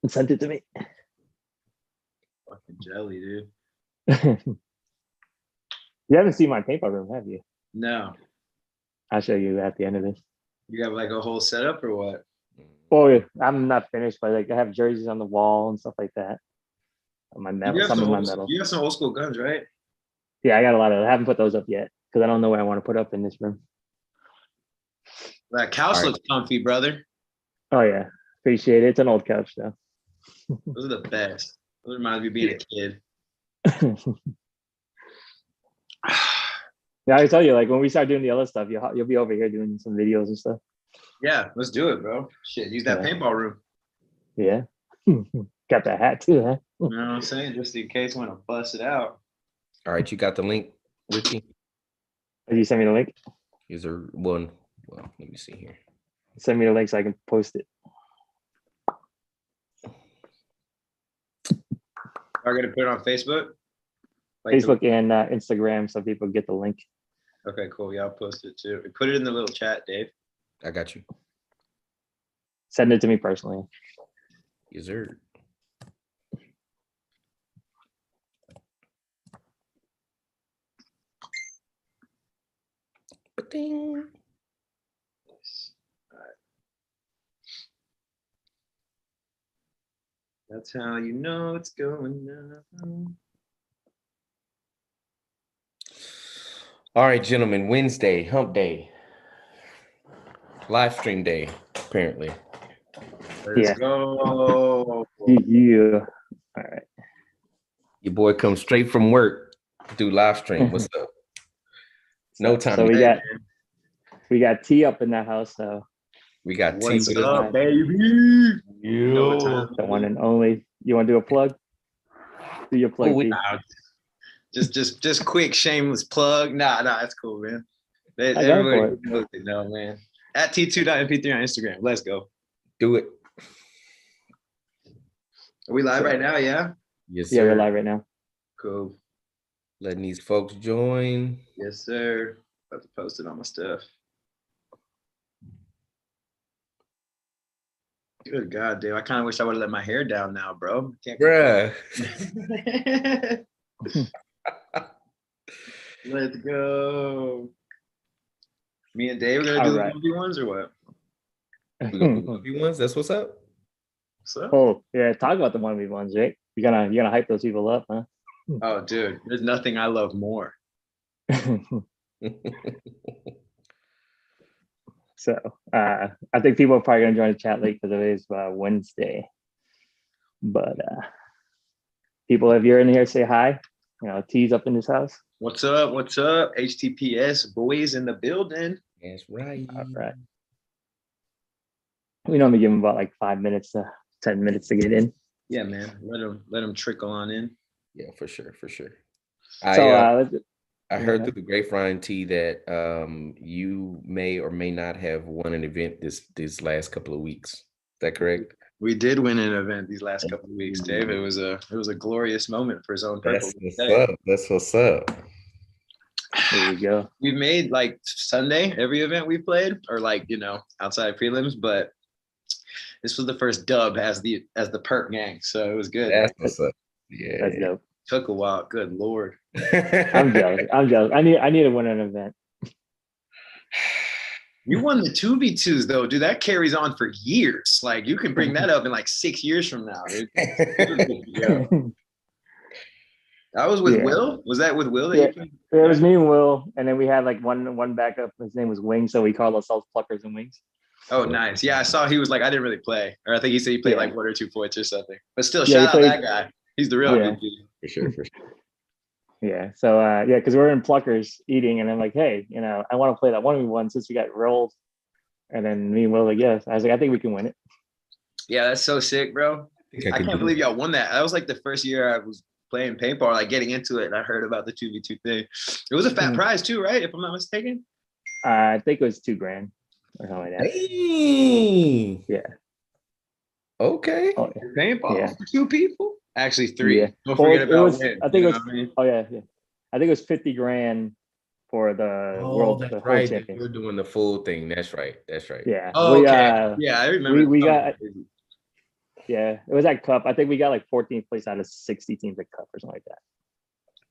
and sent it to me. Fucking jelly, dude. You haven't seen my paintball room, have you? No. I'll show you at the end of this. You have like a whole setup or what? Well, I'm not finished, but like I have jerseys on the wall and stuff like that. My metal, some of my metal. You have some old school guns, right? Yeah, I got a lot of. I haven't put those up yet because I don't know what I want to put up in this room. That couch looks comfy, brother. Oh yeah, appreciate it. It's an old couch though. Those are the best. Those remind me of being a kid. Yeah, I tell you, like when we start doing the other stuff, you'll be over here doing some videos and stuff. Yeah, let's do it, bro. Shit, use that paintball room. Yeah. Got that hat too, huh? You know what I'm saying? Just in case I want to bust it out. All right, you got the link, Richie? Did you send me the link? Is there one? Well, let me see here. Send me the link so I can post it. Are you gonna put it on Facebook? Like Facebook and Instagram, so people get the link. Okay, cool. Yeah, I'll post it too. Put it in the little chat, Dave. I got you. Send it to me personally. Yes, sir. Ding. All right. That's how you know it's going down. All right, gentlemen. Wednesday, hump day. Live stream day, apparently. Let's go. Yeah. All right. Your boy comes straight from work. Do live stream. What's up? No time. So we got T up in that house. So we got T. What's up, baby? The one and only. You want to do a plug? Do your plug. Just quick shameless plug. Nah, that's cool, man. Everybody knows it now, man. At T2.mp3 on Instagram. Let's go. Do it. Are we live right now? Yeah. Yes, sir. Yeah, we're live right now. Cool. Letting these folks join. Yes, sir. About to post it on my stuff. Good God, dude. I kind of wish I would have let my hair down now, bro. Bruh. Let's go. Me and Dave are gonna do the 1v1s or what? We gonna do 1v1s? That's what's up. Oh yeah, talk about the 1v1s, right? You're gonna hype those people up, huh? Oh, dude, there's nothing I love more. So I think people are probably gonna join the chat late because it is Wednesday. But people, if you're in here, say hi. You know, T's up in this house. What's up? What's up? HTTPS boys in the building. That's right. All right. We normally give them about like 5 minutes to 10 minutes to get in. Yeah, man. Let them trickle on in. Yeah, for sure. So I heard through the grapevine, T, that you may or may not have won an event this last couple of weeks. Is that correct? We did win an event these last couple of weeks, Dave. It was a glorious moment for Zone Purple. That's what's up. There you go. We've made like Sunday every event we played, or like, you know, outside prelims, but this was the first dub as the perk gang, so it was good. That's what's up. Yeah, that's dope. Took a while. Good Lord. I'm jealous. I need to win an event. You won the 2v2s though, dude. That carries on for years. Like you can bring that up in like 6 years from now, dude. That was with Will. Was that with Will? It was me and Will, and then we had like one backup. His name was Wing, so we called ourselves Pluckers and Wings. Oh, nice. Yeah, I saw he was like, I didn't really play, or I think he said he played like 1 or 2 points or something. But still, shout out that guy. He's the real MVP. For sure. Yeah. So because we're in Pluckers eating, and I'm like, hey, you know, I want to play that 1v1 since we got rolled. And then me and Will like, yes. I was like, I think we can win it. Yeah, that's so sick, bro. I can't believe y'all won that. That was like the first year I was playing paintball, like getting into it, and I heard about the 2v2 thing. It was a fat prize too, right? If I'm not mistaken. I think it was $2,000 or something like that. Hey. Yeah. Okay. Oh, yeah. Paintball for 2 people. Actually 3. Yeah. Don't forget about Win. I think it was. Oh yeah. I think it was $50,000 for the world. That's the right. champions. We're doing the full thing. That's right. Yeah. Oh, okay. Yeah, I remember. Yeah, it was at Cup. I think we got like 14th place out of 60 teams at Cup or something like that.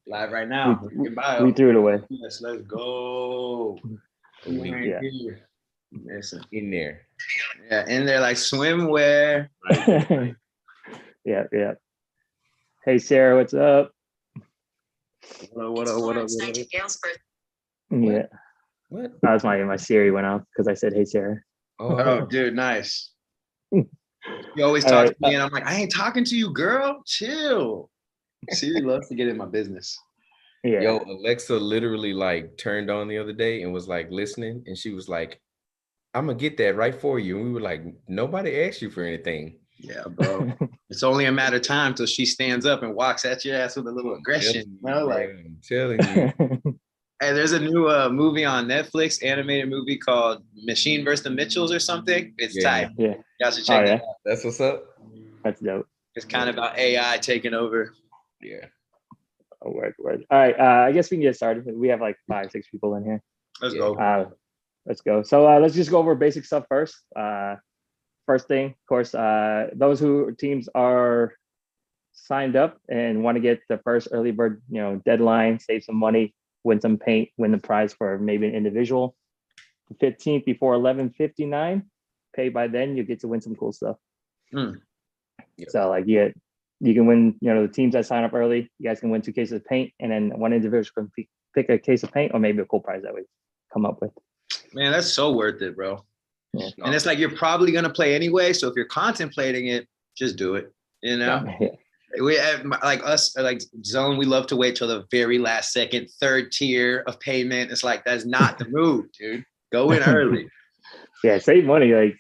Live right now. We threw it away. Yes, let's go. Yeah. Listen. In there. Yeah, in there like swimwear. Yeah, yeah. Hey, Sarah, what's up? What up? Yeah. What? That was my Siri went off because I said, "Hey, Sarah." Oh, dude, nice. You always talk to me, and I'm like, I ain't talking to you, girl. Chill. Siri loves to get in my business. Yeah. Yo, Alexa literally like turned on the other day and was like listening, and she was like, "I'm gonna get that right for you." And we were like, "Nobody asked you for anything." Yeah, bro. It's only a matter of time till she stands up and walks at your ass with a little aggression. I'm telling you. Hey, there's a new movie on Netflix, animated movie called Machine vs. the Mitchells or something. It's tight. Yeah. Y'all should check it out. That's what's up. That's dope. It's kind of about AI taking over. Yeah. Oh, word. All right. I guess we can get started. We have like 5-6 people in here. Let's go. Let's go. So let's just go over basic stuff first. First thing, of course, those teams are signed up and want to get the first early bird, deadline, save some money, win some paint, win the prize for maybe an individual. The 15th before 11:59, pay by then, you get to win some cool stuff. Yep. So like you can win, the teams that sign up early, you guys can win 2 cases of paint, and then one individual can pick a case of paint or maybe a cool prize that we come up with. Man, that's so worth it, bro. Yeah. And it's like you're probably gonna play anyway. So if you're contemplating it, just do it. Yeah. We like us, like Zone. We love to wait till the very last second, third tier of payment. It's like that's not the move, dude. Go in early. Yeah, save money. Like,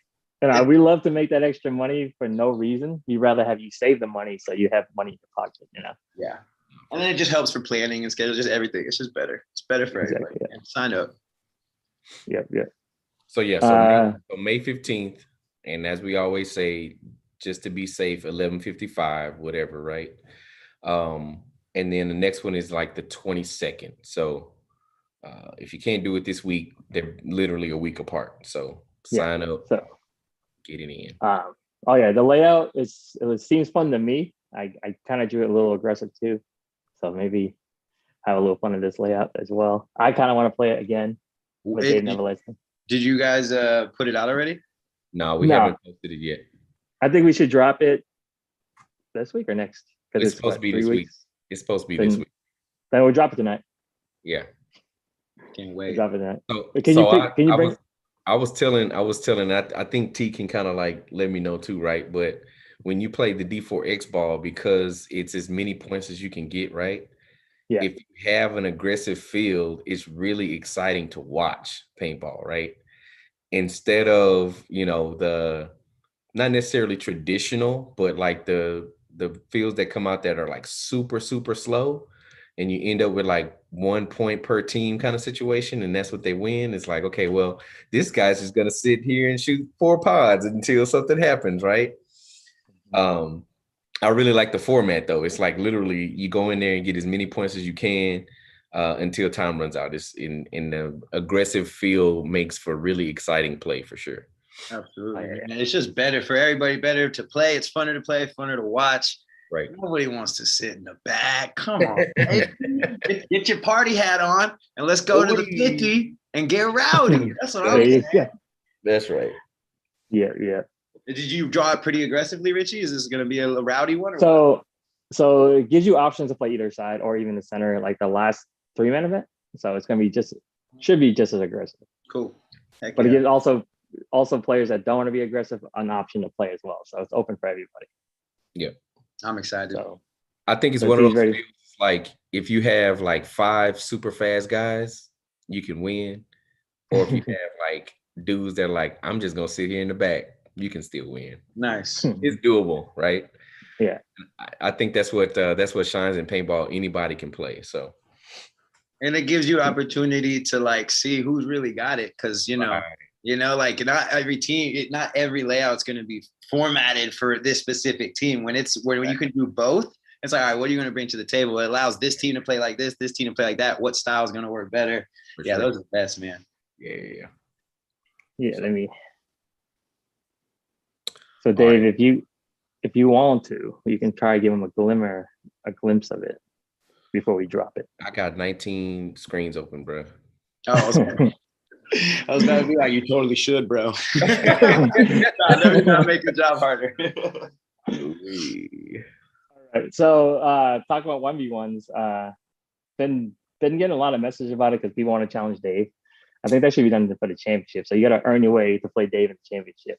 we love to make that extra money for no reason. We'd rather have you save the money so you have money in your pocket. Yeah, and then it just helps for planning and schedule, just everything. It's just better. It's better for everybody. Yeah. Sign up. Yep. So so May 15th, and as we always say, just to be safe, 11:55, whatever, right? And then the next one is like the 22nd. So if you can't do it this week, they're literally a week apart. So sign up, get it in. The layout seems fun to me. I kind of drew it a little aggressive too, so maybe have a little fun in this layout as well. I kind of want to play it again, but Dave never lets me. Did you guys put it out already? No, we haven't posted it yet. I think we should drop it this week or next. It's supposed to be this week. It's supposed to be this week. Then we'll drop it tonight. Yeah. Can't wait. We'll drop it tonight. I was telling, I think T can kind of like let me know too, right? But when you play the D4X ball, because it's as many points as you can get, right? Yeah. If you have an aggressive field, it's really exciting to watch paintball, right? Instead of, the not necessarily traditional, but like the fields that come out that are like super, super slow, and you end up with like 1 point per team kind of situation, and that's what they win. It's like, okay, well, this guy's just gonna sit here and shoot 4 pods until something happens, right? I really like the format though. It's like literally you go in there and get as many points as you can until time runs out. It's in the aggressive field makes for really exciting play for sure. Absolutely. And it's just better for everybody, better to play. It's funner to play, funner to watch. Right. Nobody wants to sit in the back. Come on. Get your party hat on and let's go to the 50 and get rowdy. That's what I'm saying. That's right. Yeah. Did you draw it pretty aggressively, Richie? Is this going to be a rowdy one? Or so it gives you options to play either side or even the center, like the last 3-man event. So it's going to be should be just as aggressive. Cool. But it gives also players that don't want to be aggressive an option to play as well. So it's open for everybody. Yeah. I'm excited. So I think it's one of those fields, like if you have like 5 super fast guys, you can win. Or if you have like dudes that are like, I'm just gonna sit here in the back, you can still win. Nice. It's doable, right? Yeah. I think that's what shines in paintball. Anybody can play. So and it gives you opportunity to like see who's really got it. Cause like not every team, not every layout's going to be formatted for this specific team. When you can do both, it's like, all right, what are you going to bring to the table? It allows this team to play like this team to play like that. What style is going to work better? Those are the best, man. Yeah. So Dave, if you if you want to, you can try to give them a glimpse of it before we drop it. I got 19 screens open, bro. Oh, I was about to be like, you totally should, bro. Let me not make the job harder. All right. So talk about 1v1s. Been getting a lot of messages about it because people want to challenge Dave. I think that should be done for the championship. So you got to earn your way to play Dave in the championship.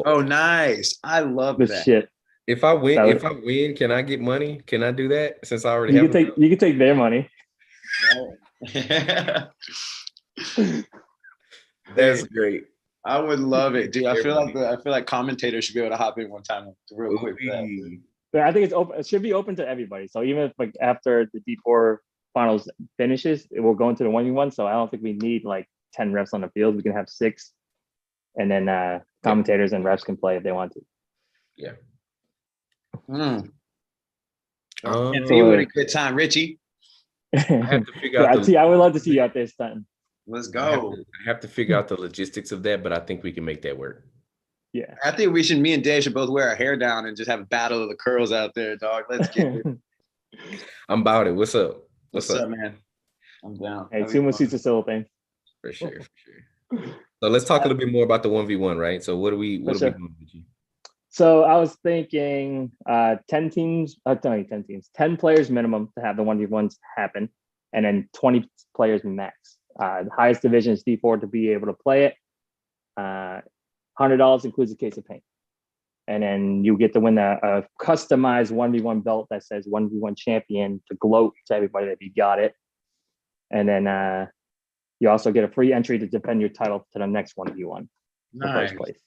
Oh, nice. I love This that. shit. If I win, can I get money? Can I do that since I already have You can take their money. That's great. I would love it, dude. I feel like commentators should be able to hop in one time real quick. But I think it's open. It should be open to everybody. So even if like after the D4 finals finishes, it will go into the 1v1. So I don't think we need like 10 refs on the field. We can have 6, and then commentators and refs can play if they want to. Yeah. And you had a good time, Richie. I have to figure out. I would love to see you out there stunting. Let's go. I have to figure out the logistics of that, but I think we can make that work. Yeah. I think me and Dave should both wear our hair down and just have a battle of the curls out there, dog. Let's get it. I'm about it. What's up? What's up, man? I'm down. Hey, sumo suits a civil thing. For sure. So let's talk a little bit more about the 1v1, right? So what are we doing? So I was thinking 10 teams, 10 players minimum to have the 1v1s happen, and then 20 players max. The highest division is D4 to be able to play it. $100 includes a case of paint. And then you get to win a customized 1v1 belt that says 1v1 champion to gloat to everybody that you got it. And then you also get a free entry to defend your title to the next 1v1 for first place.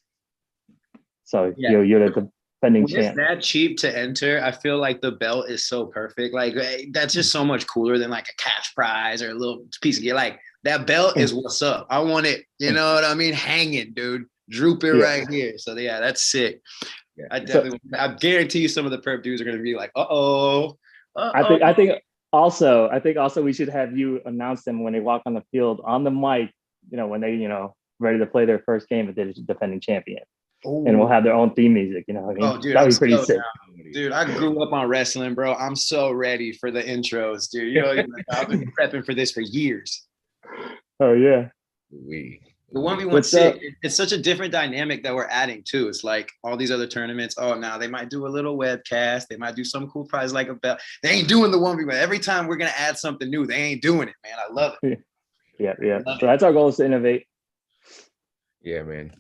So you're the defending champ. It's that cheap to enter. I feel like the belt is so perfect. Like that's just so much cooler than like a cash prize or a little piece of gear. Like that belt is what's up. I want it, you know what I mean? Hanging, dude. Drooping right here. So yeah, that's sick. Yeah. I guarantee you some of the perp dudes are gonna be like, I think also we should have you announce them when they walk on the field on the mic, when they, ready to play their first game if they're defending champion. Ooh. And we'll have their own theme music, Dude, that would be pretty sick. Dude, I grew up on wrestling, bro. I'm so ready for the intros, dude. I've been prepping for this for years. Oh yeah. The 1v1 sick. It's such a different dynamic that we're adding too. It's like all these other tournaments. Oh, now they might do a little webcast. They might do some cool prize like a belt. They ain't doing the 1v1. Every time we're gonna add something new, they ain't doing it, man. I love it. Yeah. So that's our goal, is to innovate. Yeah, man.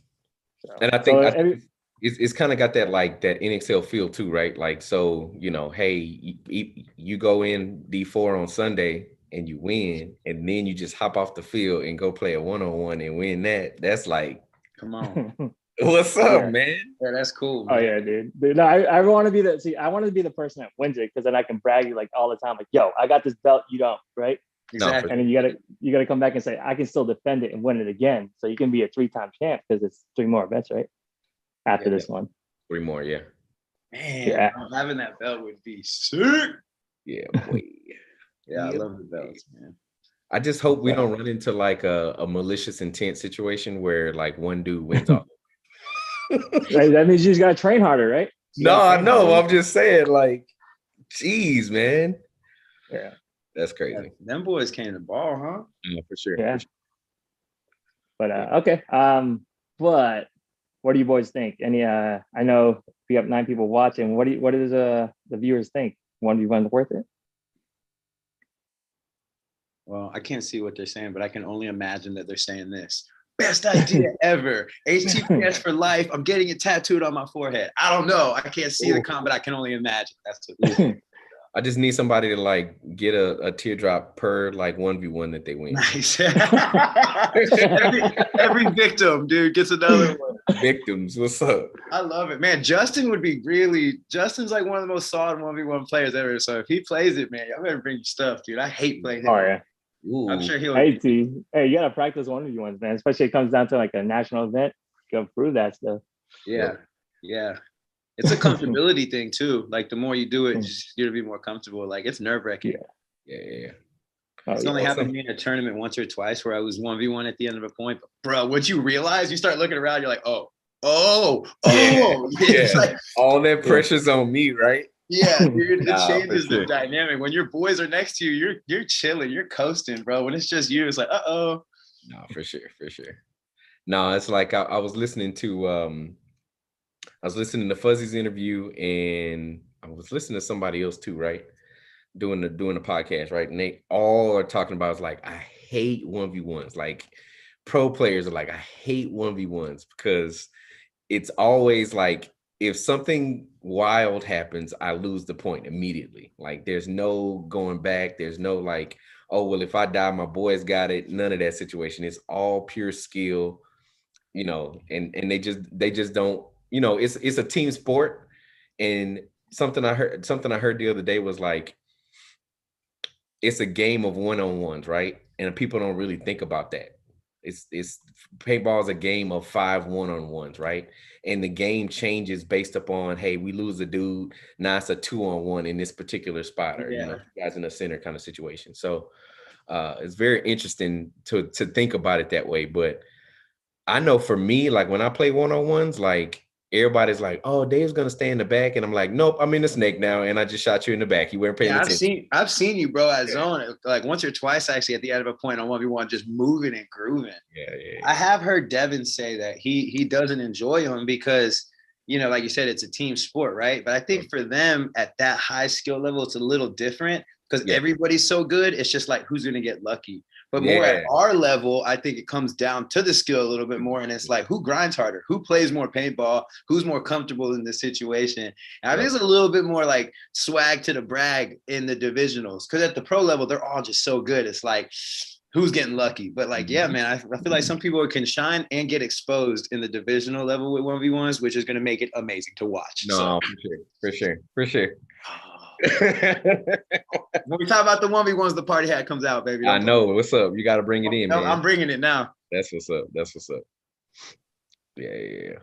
And I think it's kind of got that like that NXL feel too, right? Like, so, hey, you go in D4 on Sunday and you win, and then you just hop off the field and go play a 1-on-1 and win that. That's like, come on. What's up, man? Yeah, that's cool, man. Oh yeah, dude. No, I want to be I want to be the person that wins it, because then I can brag you like all the time, like, yo, I got this belt, you don't, right? Exactly. And then you gotta come back and say, I can still defend it and win it again. So you can be a 3-time champ, because it's 3 more events, right? After this one. 3 more, yeah. Man, having that belt would be sick. Yeah, boy. Yeah, I love the belts, man. I just hope we don't run into like a malicious intent situation where like one dude wins all. Right, that means you just gotta train harder, right? No, I know. I'm just saying, like, geez, man. Yeah. That's crazy. Them boys came to ball, huh? Yeah, for sure. Yeah. But okay. But what do you boys think? Any I know we have 9 people watching. What does the viewers think? 1v1 worth it? Well, I can't see what they're saying, but I can only imagine that they're saying this. Best idea ever. HTTPS for life. I'm getting it tattooed on my forehead. I don't know. I can't see the comment. I can only imagine. That's what I just need somebody to like get a teardrop per like 1v1 that they win. Nice. every victim, dude, gets another one. Victims, what's up? I love it, man. Justin's like one of the most solid 1v1 players ever. So if he plays it, man, y'all better bring your stuff, dude. I hate playing him. Oh yeah. Ooh. I'm sure he'll. Hey, you gotta practice 1v1s, man. Especially it comes down to like a national event. You gotta prove that stuff. Yeah. It's a comfortability thing too. Like the more you do it, just you're to be more comfortable. Like it's nerve-wracking. Yeah. It's only happened to me in a tournament once or twice where I was 1v1 at the end of a point. But bro, once you realize, you start looking around, you're like, oh, It's like, all that pressure's on me, right? yeah, dude, it changes sure. the dynamic. When your boys are next to you, you're chilling, you're coasting, bro. When it's just you, it's like, uh-oh. No, for sure. No, it's like I was listening to Fuzzy's interview, and I was listening to somebody else too, right? Doing the podcast, right? And they all are talking about, it's like, I hate 1v1s. Like, pro players are like, I hate 1v1s because it's always like, if something wild happens, I lose the point immediately. Like, there's no going back. There's no like, oh, well, if I die, my boys got it. None of that situation. It's all pure skill, and they just don't, it's a team sport. And something I heard the other day was like, it's a game of one-on-ones, right? And people don't really think about that. It's paintball is a game of 5 one-on-ones, right? And the game changes based upon, hey, we lose a dude, now it's a 2-on-1 in this particular spot, or you guys in the center kind of situation. So it's very interesting to think about it that way. But I know for me, like when I play one-on-ones, like everybody's like, oh, Dave's gonna stay in the back, and I'm like, nope, I'm in the snake now, and I just shot you in the back. You weren't paying attention. I've seen you, bro, at zone like once or twice actually at the end of a point on 1v1, just moving and grooving. Yeah. I have heard Devin say that he doesn't enjoy them because, like you said, it's a team sport, right? But I think for them at that high skill level, it's a little different because everybody's so good. It's just like, who's gonna get lucky? But more at our level, I think it comes down to the skill a little bit more. And it's like, who grinds harder? Who plays more paintball? Who's more comfortable in this situation? And I think there's a little bit more like swag to the brag in the divisionals. Because at the pro level, they're all just so good. It's like, who's getting lucky? But like, yeah, man, I feel like some people can shine and get exposed in the divisional level with 1v1s, which is going to make it amazing to watch. No, for sure. When we talk about the 1v1s, the party hat comes out, baby. I know. What's up? You got to bring it in, man. I'm bringing it now. That's what's up. Yeah.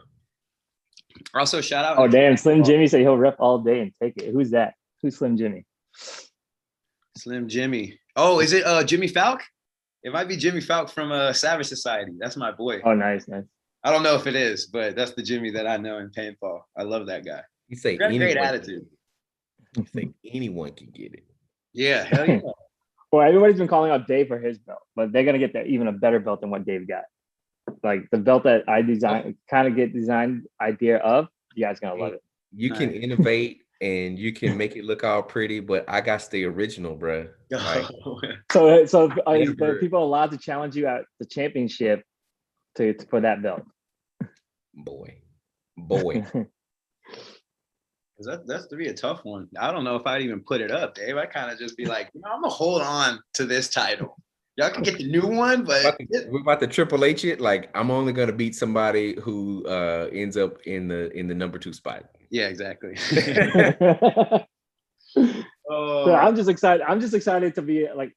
Also, shout out. Oh, damn. Slim Jimmy said he'll rep all day and take it. Who's that? Who's Slim Jimmy? Slim Jimmy. Oh, is it Jimmy Falk? It might be Jimmy Falk from Savage Society. That's my boy. Oh, nice. I don't know if it is, but that's the Jimmy that I know in paintball. I love that guy. You say great attitude. I think anyone can get it. Yeah, hell yeah. Well, everybody's been calling out Dave for his belt, but they're gonna get that even a better belt than what Dave got. Like the belt that I designed idea of. You guys gonna love it. You can innovate and you can make it look all pretty, but I got the original, bro. Like, so are people allowed to challenge you at the championship for that belt? Boy. That's to be a tough one. I don't know if I'd even put it up, Dave. I kind of just be like, I'm gonna hold on to this title. Y'all can get the new one, but we're about to Triple H it. Like, I'm only gonna beat somebody who ends up in the number 2 spot. Yeah, exactly. So I'm just excited to be like,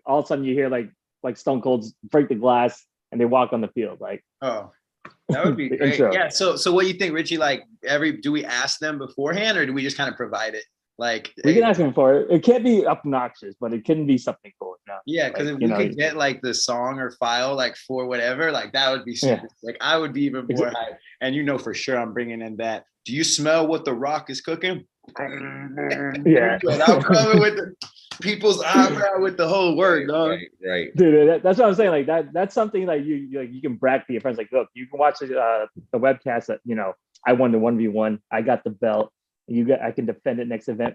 all of a sudden you hear like Stone Cold's break the glass and they walk on the field. Like, that would be great. Yeah. So what do you think, Richie? Like, do we ask them beforehand, or do we just kind of provide it? Like, we can ask them for it. It can't be obnoxious, but it can be something cool. Yeah, because if we could get like the song or file like for whatever, like that would be super. Like I would be even more hyped. And for sure I'm bringing in that. Do you smell what The Rock is cooking? Yeah. And I'm coming with the people's eyebrow with the whole word, dog. Right. Dude, that's what I'm saying. Like that's something like you can brag to your friends. Like, look, you can watch the webcast that I won the 1v1. I got the belt. I can defend it next event.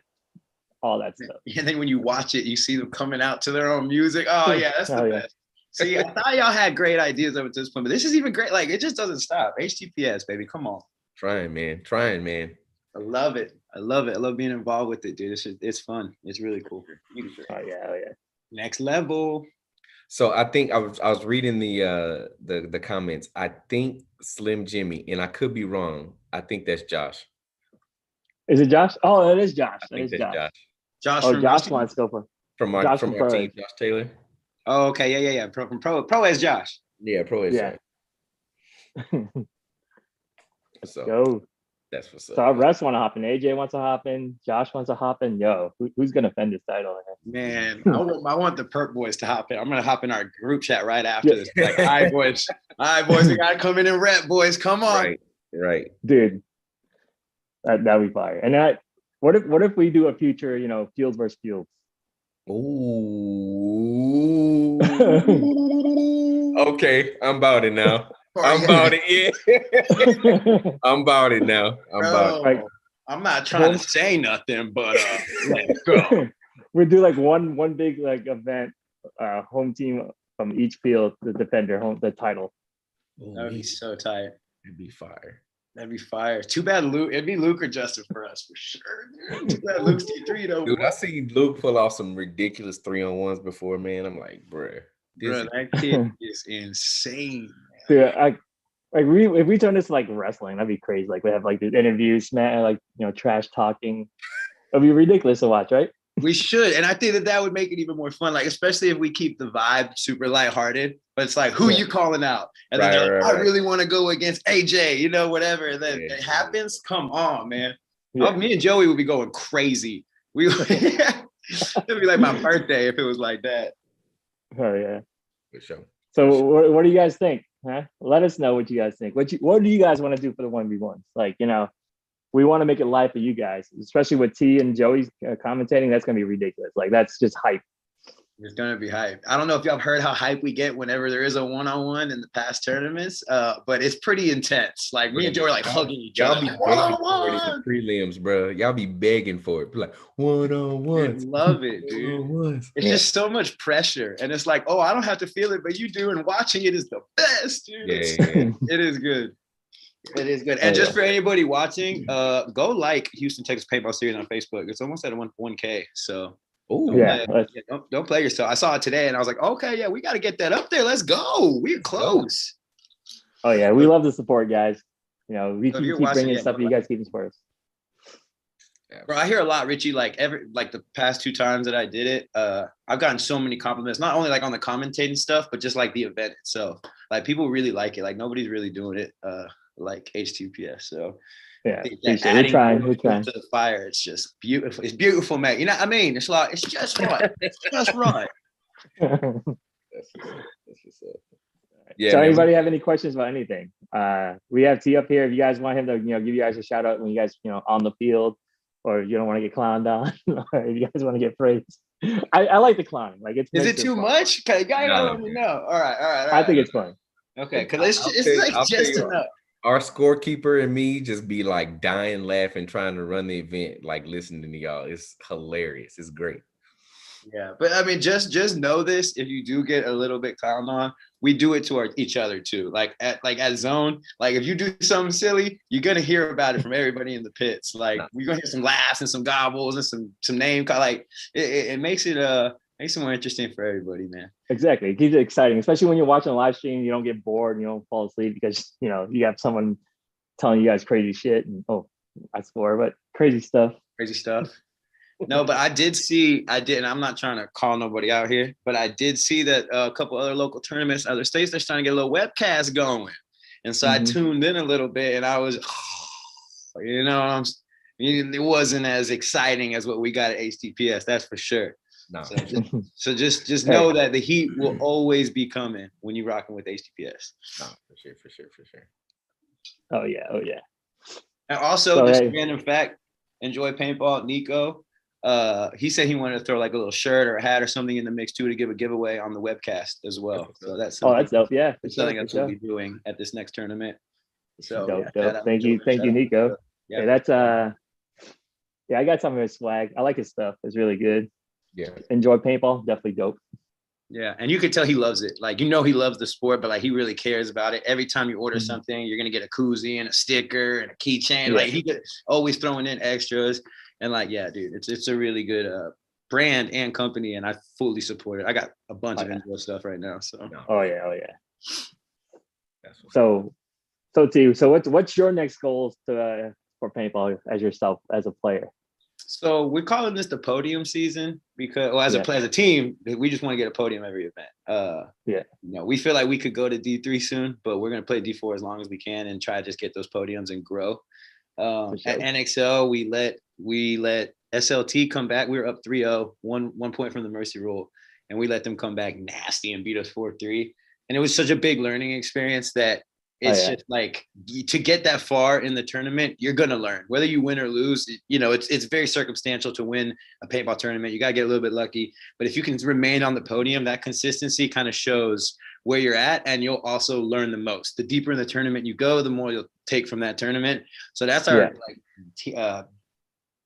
All that stuff. And then when you watch it, you see them coming out to their own music. Oh yeah, that's the best. See, I thought y'all had great ideas up at this point, but this is even great. Like, it just doesn't stop. HTTPS, baby, come on. Trying, man. I love it. I love being involved with it, dude. It's fun. It's really cool. Oh yeah. Next level. So I think I was reading the comments. I think Slim Jimmy, and I could be wrong. I think that's Josh. Is it Josh? Oh, it is Josh. That is Josh. Josh wants to go from our team, Josh Taylor. Oh, okay, yeah. From pro as Josh. Yeah, pro as Josh. So go. That's what's up. So our refs want to hop in. AJ wants to hop in. Josh wants to hop in. Yo, who's gonna defend this title? Man, I want the Perp boys to hop in. I'm gonna hop in our group chat right after this. Like, all right, boys, we gotta come in and rep, boys. Come on. Right. Right. Dude, that'd be fire. And what if we do a future, fields versus fields? Ooh. Okay, I'm about it now. I'm about it. Yeah. I'm about it now. I'm about it. Like, I'm not trying to say nothing, but let's go. We do like one big like event, home team from each field, the defender the title. That would be so tight. It'd be fire. That'd be fire. Too bad Luke. It'd be Luke or Justin for us for sure. Dude. Too bad Luke's D3 though. Dude, I seen Luke pull off some ridiculous 3-on-1s before, man. I'm like, bruh. That kid is insane. Dude, if we turn this to like wrestling, that'd be crazy. Like we have like these interviews, man, like trash talking. It'd be ridiculous to watch, right? We should, and I think that would make it even more fun. Like especially if we keep the vibe super lighthearted. But it's like, who you calling out? And then they're like, I really want to go against AJ, whatever. And then it happens. Come on, man. Yeah. Me and Joey would be going crazy. It'd be like my birthday if it was like that. Oh yeah, for sure. So what do you guys think? Huh? Let us know what you guys think. What do you guys want to do for the 1v1s? Like, we want to make it live for you guys, especially with T and Joey commentating. That's gonna be ridiculous. Like that's just hype. It's gonna be hype. I don't know if y'all have heard how hype we get whenever there is a one-on-one in the past tournaments, but it's pretty intense. Like me and Joey are like hugging each other. Y'all be begging for it in the prelims, bro. Y'all be begging for it. Be like one-on-one. Love it, dude. It's just so much pressure, and it's like, oh, I don't have to feel it, but you do, and watching it is the best, dude. Yeah. It is good. It is good. And just for anybody watching, go like Houston Texas Paintball Series on Facebook. It's almost at 1K. So don't play yourself. I saw it today and I was like, okay, yeah, we got to get that up there. Let's go. We're close. Oh yeah, we love the support, guys. We keep bringing stuff. You guys keep supporting us. Bro, I hear a lot, Richie. Like the past 2 times that I did it, I've gotten so many compliments. Not only like on the commentating stuff, but just like the event itself. Like people really like it. Like nobody's really doing it. Like HTPS. So yeah, we're trying to the fire. It's just beautiful. It's beautiful, man. You know what I mean? It's like, it's just right. It's just right. That's what's up. Yeah, so anybody have any questions about anything? We have T up here. If you guys want him to, give you guys a shout out when you guys, on the field, or if you don't want to get clowned on, or if you guys want to get praised. I like the clowning. Like is it too much? Guy, let me know. All right. I think it's fun. Okay, because it's like just enough. Our scorekeeper and me just be like dying laughing, trying to run the event, like listening to y'all. It's hilarious. It's great. Yeah, but I mean, just know this: if you do get a little bit clowned on, we do it to each other too. Like at zone, like if you do something silly, you're gonna hear about it from everybody in the pits. Like we're gonna hear some laughs and some gobbles and some name call. Like it makes it more interesting for everybody, man. Exactly. It keeps it exciting, especially when you're watching a live stream. You don't get bored and you don't fall asleep because you have someone telling you guys crazy shit and I swore, but crazy stuff. No, but I did, and I'm not trying to call nobody out here, but I did see that a couple other local tournaments, other states, they're trying to get a little webcast going. And so I tuned in a little bit and I was, it wasn't as exciting as what we got at HTPS, that's for sure. No. So just know that the heat will always be coming when you're rocking with HTPS. No, for sure. Oh yeah. And also, just random fact, enjoy paintball. Nico, he said he wanted to throw like a little shirt or a hat or something in the mix too to give a giveaway on the webcast as well. So that's dope. Yeah, it's something that's what we'll be doing at this next tournament. So dope. Thank you, Nico. Yeah, that's I got some of his swag. I like his stuff. It's really good. Yeah, enjoy paintball. Definitely dope. Yeah, and you could tell he loves it. Like, he loves the sport, but like he really cares about it. Every time you order something, you're gonna get a koozie and a sticker and a keychain. Yeah. Like he could always throwing in extras. And like, yeah, dude, it's a really good brand and company, and I fully support it. I got a bunch of Enjoy stuff right now. So oh yeah. So T, so what's your next goals for paintball as yourself as a player? So we're calling this the podium season because, as a team, we just want to get a podium every event. We feel like we could go to D3 soon, but we're going to play D4 as long as we can and try to just get those podiums and grow. At NXL, we let SLT come back. We were up 3-0, one point from the mercy rule, and we let them come back nasty and beat us 4-3. And it was such a big learning experience that It's just like to get that far in the tournament, you're gonna learn whether you win or lose. You know, it's very circumstantial to win a paintball tournament. You gotta get a little bit lucky, but if you can remain on the podium, that consistency kind of shows where you're at, and you'll also learn the most. The deeper in the tournament you go, the more you'll take from that tournament. So that's our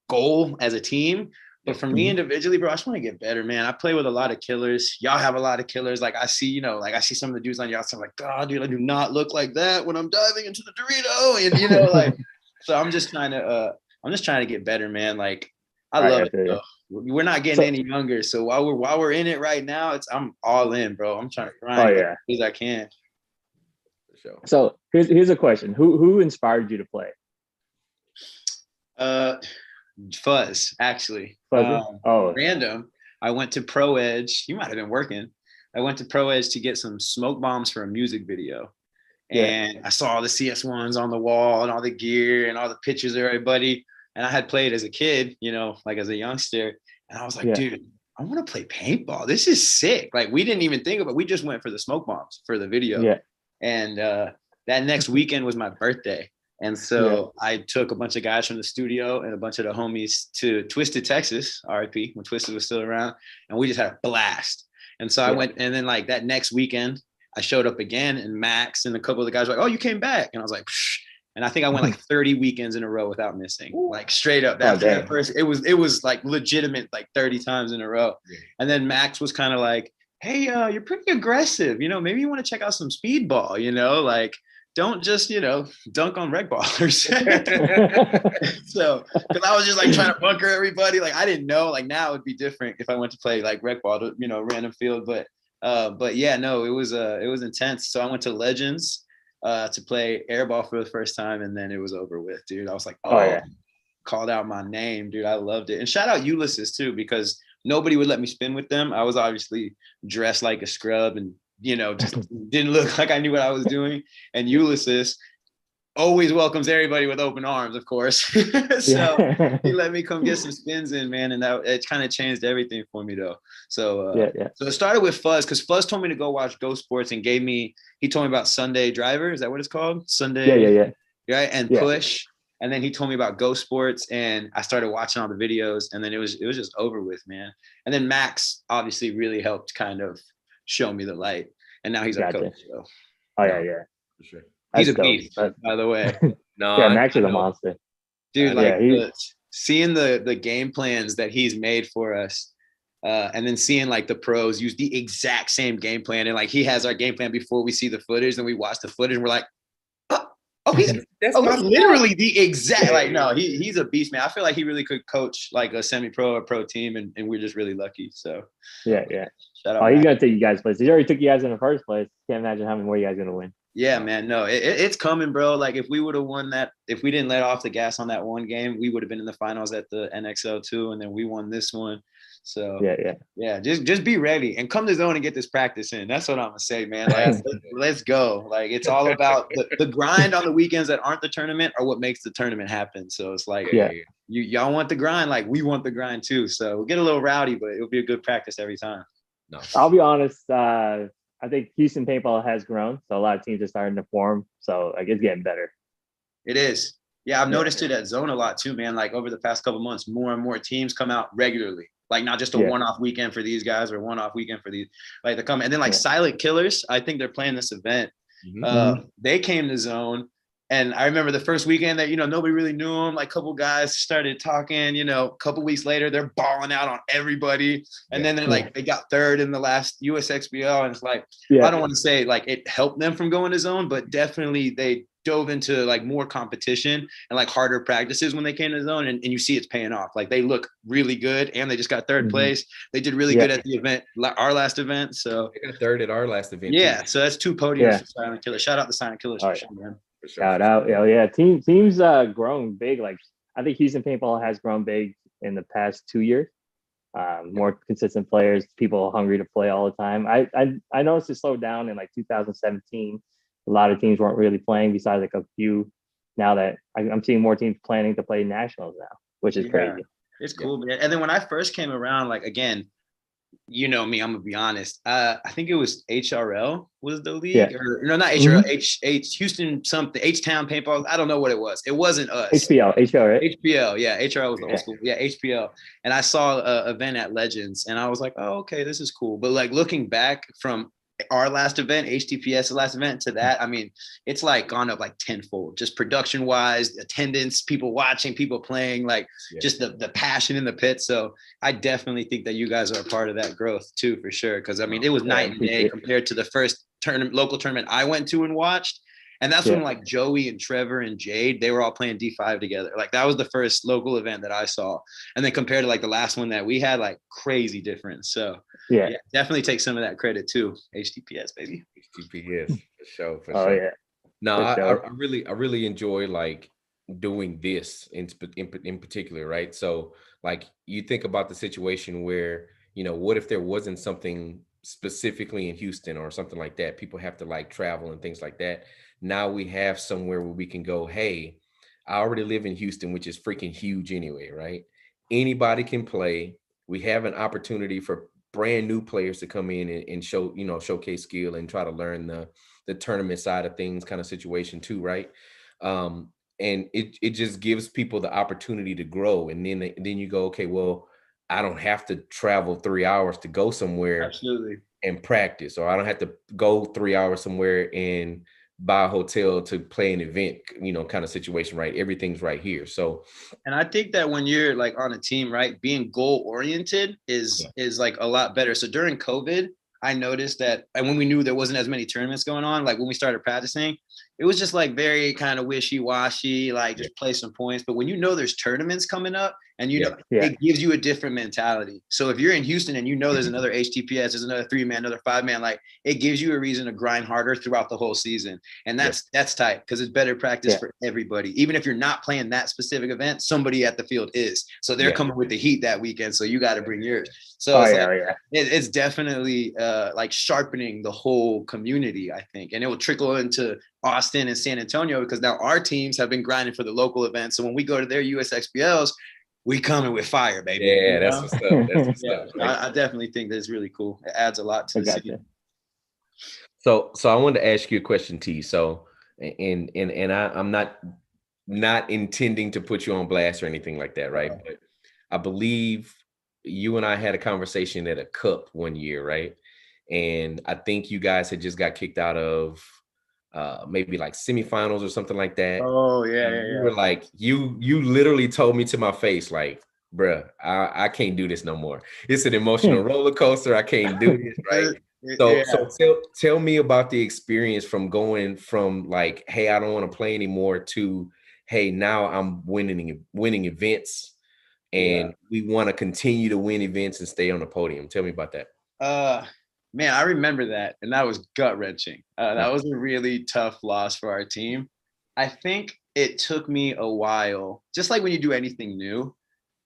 goal as a team. But for me individually, bro, I just want to get better, man. I play with a lot of killers. Y'all have a lot of killers. Like I see, I see some of the dudes on y'all. So I'm like, God, dude, I do not look like that when I'm diving into the Dorito. And like, so I'm just trying to get better, man. Like I love it. We're not getting any younger. So while we're in it right now, I'm all in, bro. I'm trying to grind as good as I can. So here's a question. Who inspired you to play? Fuzz, actually. Random. I went to Pro Edge. You might have been working. I went to Pro Edge to get some smoke bombs for a music video. And I saw all the CS1s on the wall and all the gear and all the pictures of everybody. And I had played as a kid, like as a youngster. And I was like, dude, I want to play paintball. This is sick. Like we didn't even think about it. We just went for the smoke bombs for the video. Yeah. And that next weekend was my birthday. And so I took a bunch of guys from the studio and a bunch of the homies to Twisted, Texas, RIP, when Twisted was still around. And we just had a blast. And so I went, and then like that next weekend, I showed up again, and Max and a couple of the guys were like, oh, you came back. And I was like, psh. And I think I went like 30 weekends in a row without missing, like straight up. After that first, it was like legitimate, like 30 times in a row. And then Max was kind of like, hey, you're pretty aggressive. Maybe you want to check out some speedball, like, don't just, dunk on rec ballers. So, because I was just like trying to bunker everybody. Like, I didn't know, like now it would be different if I went to play like rec ball, random field. But yeah, no, it was intense. So I went to Legends to play airball for the first time. And then it was over with, dude. I was like, called out my name, dude. I loved it. And shout out Ulysses too, because nobody would let me spin with them. I was obviously dressed like a scrub and just didn't look like I knew what I was doing. And Ulysses always welcomes everybody with open arms, of course. So he let me come get some spins in, man. And it kind of changed everything for me though. So, so it started with Fuzz, because Fuzz told me to go watch Go Sports and he told me about Sunday Driver. Is that what it's called? Sunday. Yeah. Right. And Push. And then he told me about Go Sports, and I started watching all the videos, and then it was just over with, man. And then Max obviously really helped kind of show me the light, and now he's our coach. So. For sure. He's a beast, by the way. Max is a monster, dude. Like seeing the game plans that he's made for us, and then seeing like the pros use the exact same game plan, and like he has our game plan before we see the footage, and we watch the footage, and we're like, that's literally the exact. Like, no, he's a beast, man. I feel like he really could coach like a semi-pro or pro team, and we're just really lucky. So yeah. Shout out. He's gonna take you guys places. He already took you guys in the first place. Can't imagine how many more you guys are gonna win. Yeah, man. No, it's coming, bro. Like if we would have won that, if we didn't let off the gas on that one game, we would have been in the finals at the NXL 2, and then we won this one. So yeah. Just be ready and come to zone and get this practice in. That's what I'm gonna say, man. Like, let's go. Like it's all about the grind on the weekends that aren't the tournament are what makes the tournament happen. So it's like, y'all want the grind, like we want the grind too. So we'll get a little rowdy, but it'll be a good practice every time. No, I'll be honest. I think Houston paintball has grown, so a lot of teams are starting to form. So like it's getting better. It is. Yeah, I've noticed it at zone a lot too, man. Like over the past couple months, more and more teams come out regularly. Like not just a one-off weekend for these guys or one-off weekend for these. Like they come, and then like Silent Killers, I think they're playing this event. They came to zone, and I remember the first weekend that nobody really knew them. Like a couple guys started talking. A couple weeks later, they're balling out on everybody, and then they're like they got third in the last USXBL, and it's like I don't want to say like it helped them from going to zone, but definitely they dove into like more competition and like harder practices when they came to zone, and you see it's paying off. Like they look really good, and they just got third place. They did really good at the event, our last event. So they got third at our last event. Yeah, so that's 2 podiums for Silent Killers. Shout out to Silent Killers for sure, man. Shout out. Teams grown big. Like I think Houston paintball has grown big in the past 2 years. More consistent players, people hungry to play all the time. I noticed it slowed down in like 2017. A lot of teams weren't really playing besides like a few. Now that I'm seeing more teams planning to play nationals now, which is crazy. It's cool, man. And then when I first came around, like again, you know me, I'm gonna be honest. I think it was HRL was the league, Yeah. or no, not HRL, H Houston something, H Town Paintball. I don't know what it was. It wasn't us. HPL, right? HPL, yeah, HRL was the old Yeah. school. Yeah, HPL. And I saw a event at Legends, and I was like, oh, okay, this is cool. But like looking back from our last event, HTPS, the last event to that, I mean, it's like gone up like tenfold, just production wise, attendance, people watching, people playing, like just the passion in the pit. So I definitely think that you guys are a part of that growth too, for sure. Cause I mean, it was night and day compared to the first local tournament I went to and watched. And that's when like Joey and Trevor and Jade, they were all playing D5 together. Like that was the first local event that I saw. And then compared to like the last one that we had, like crazy difference. So yeah, definitely take some of that credit too. HTPS, baby. HTPS for sure. For Oh sure. yeah. No, I really enjoy like doing this in particular, right? So like you think about the situation where, you know, what if there wasn't something specifically in Houston or something like that? People have to like travel and things like that. Now we have somewhere where we can go, hey, I already live in Houston, which is freaking huge anyway, right? Anybody can play. We have an opportunity for brand new players to come in and show, you know, showcase skill and try to learn the tournament side of things kind of situation too, right? And it just gives people the opportunity to grow. And then you go, okay, well, I don't have to travel 3 hours to go somewhere. Absolutely. And practice, or I don't have to go 3 hours somewhere and buy a hotel to play an event, you know, kind of situation, right? Everything's right here. So, and I think that when you're like on a team, right, being goal oriented is like a lot better. So during COVID, I noticed that, and when we knew there wasn't as many tournaments going on, like when we started practicing, it was just like very kind of wishy-washy, like just play some points. But when you know there's tournaments coming up, and you know it gives you a different mentality. So if you're in Houston and you know there's another HTPS, there's another 3-man, another 5-man, like it gives you a reason to grind harder throughout the whole season. And that's tight because it's better practice for everybody. Even if you're not playing that specific event, somebody at the field is. So they're coming with the heat that weekend. So you got to bring yours. So it's definitely like sharpening the whole community, I think. And it will trickle into Austin and San Antonio because now our teams have been grinding for the local events. So when we go to their USXPLs, we coming with fire, baby. Yeah, that's what's up. That's what's up. Right? I definitely think that's really cool. It adds a lot to the scene. So I wanted to ask you a question, T. So, and I'm not intending to put you on blast or anything like that, right? But I believe you and I had a conversation at a cup one year, right? And I think you guys had just got kicked out of maybe like semifinals or something like that. Oh yeah, You were like, you literally told me to my face, like, bruh, I can't do this no more. It's an emotional roller coaster. I can't do this, right? So tell me about the experience from going from like, hey, I don't want to play anymore to, hey, now I'm winning events, and we want to continue to win events and stay on the podium. Tell me about that. Man, I remember that, and that was gut-wrenching. That was a really tough loss for our team. I think it took me a while, just like when you do anything new,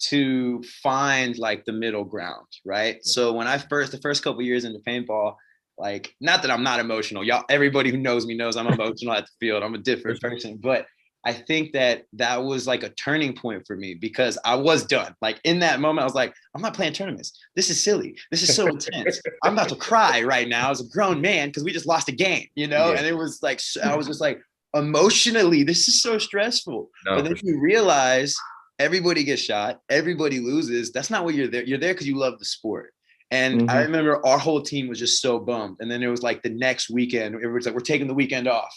to find like the middle ground, right? So when the first couple years into paintball, like, not that I'm not emotional. Y'all, everybody who knows me knows I'm emotional at the field. I'm a different person, but I think that was like a turning point for me because I was done. Like in that moment, I was like, I'm not playing tournaments. This is silly. This is so intense. I'm about to cry right now as a grown man because we just lost a game, you know? And it was like, I was just like, emotionally, this is so stressful. But then you realize everybody gets shot, everybody loses. That's not what you're there. You're there because you love the sport. And I remember our whole team was just so bummed. And then it was like the next weekend, it was like, we're taking the weekend off.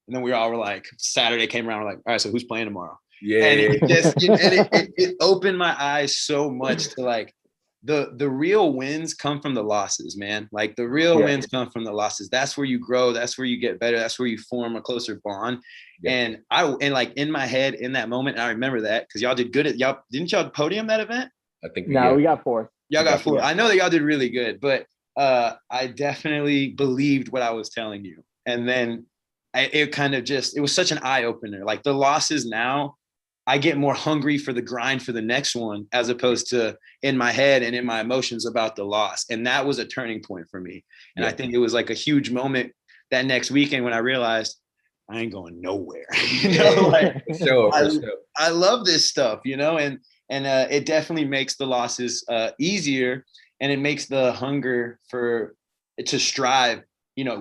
And then we all were like, Saturday came around, we're like, all right, so who's playing tomorrow? Yeah. And it just, it opened my eyes so much to like, the real wins come from the losses, man. Like the real wins come from the losses. That's where you grow. That's where you get better. That's where you form a closer bond. And like in my head in that moment, and I remember that because y'all did good didn't y'all podium that event? I think we got 4th. Y'all got 4th. I know that y'all did really good, but I definitely believed what I was telling you. And then it kind of just, it was such an eye opener. Like the losses now, I get more hungry for the grind for the next one, as opposed to in my head and in my emotions about the loss. And that was a turning point for me. And I think it was like a huge moment that next weekend when I realized I ain't going nowhere. You know, like I love this stuff, you know, and it definitely makes the losses easier. and it makes the hunger for it to strive,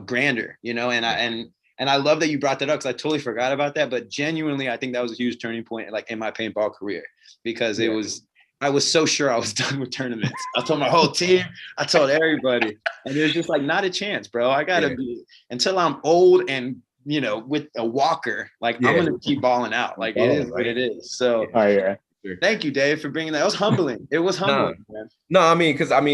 grander, and I love that you brought that up, because I totally forgot about that. But genuinely, I think that was a huge turning point, like in my paintball career, because I was so sure I was done with tournaments. I told my whole team, I told everybody, and it was just like, not a chance, bro. I gotta be, until I'm old and with a walker, like I'm gonna keep balling out. Like it is what it is. So thank you, Dave, for bringing that. It was humbling. It was humbling, man. No, I mean, because I've